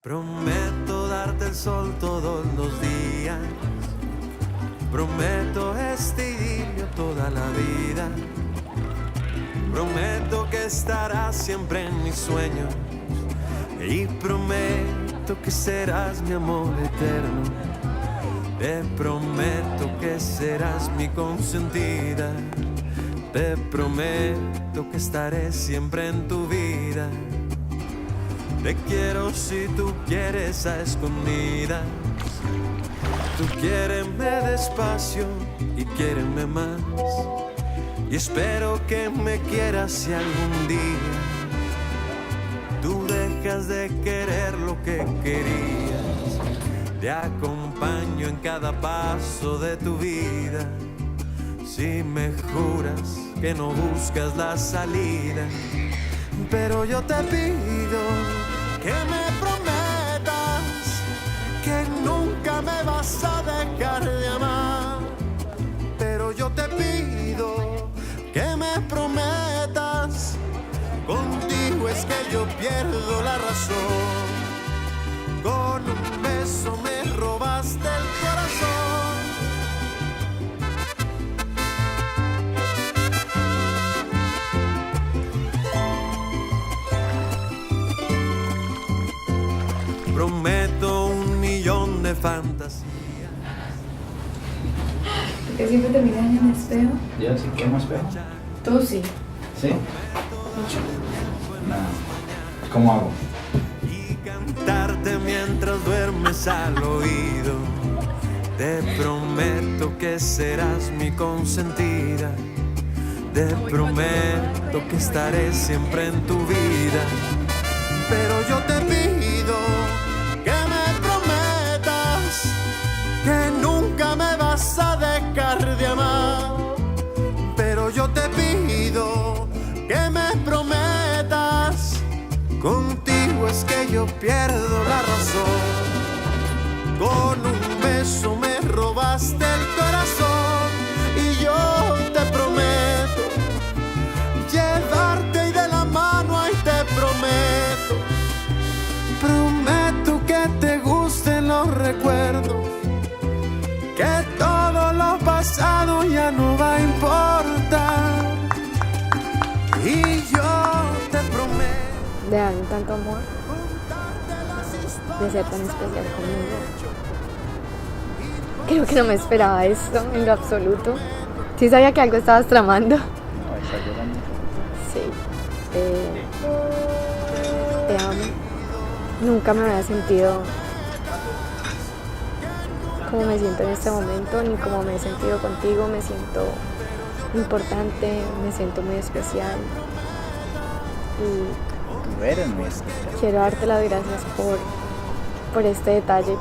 Prometo darte el sol todos los días. Prometo este idilio toda la vida. Prometo que estarás siempre en mis sueños. Y prometo que serás mi amor eterno. Te prometo que serás mi consentida. Te prometo que estaré siempre en tu vida. Te quiero si tú quieres a escondidas. Tú quiéreme despacio y quiéreme más. Y espero que me quieras si algún día tú dejas de querer lo que querías. Te acompaño en cada paso de tu vida. Si me juras que no buscas la salida. Pero yo te pido que me prometas que nunca me vas a dejar de amar. Pero yo te pido que me prometas, contigo es que yo pierdo la razón. Con un beso me robaste el corazón. Prometo 1.000.000 de fantasías. ¿Por qué siempre te miras en el espejo? ¿Yo sí quemo espejo? Tú sí. ¿Sí? No. ¿Cómo hago? Y cantarte mientras duermes al oído. Te prometo que serás mi consentida. Te prometo que estaré siempre en tu vida. Pero yo te pido que me prometas que nunca me vas a dejar de amar. Pero yo te pido que me prometas, contigo es que yo pierdo la razón. Con un beso me robaste el corazón. Y yo te prometo llevarte y de la mano ahí te prometo. Prometo que te gusten los recuerdos, que todo lo pasado ya no va a importar. Y yo te prometo de darme tanto amor, de ser tan especial conmigo. Creo que no me esperaba esto en lo absoluto. Sí sabía que algo estabas tramando. No, está llorando. Sí. Te amo. Nunca me había sentido como me siento en este momento, ni como me he sentido contigo. Me siento importante, me siento muy especial. Y Tú eres mi especial. quiero darte las gracias por este detalle y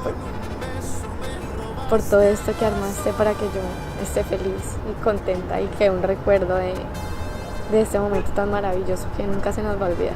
por todo esto que armaste para que yo esté feliz y contenta y que un recuerdo de este momento tan maravilloso que nunca se nos va a olvidar.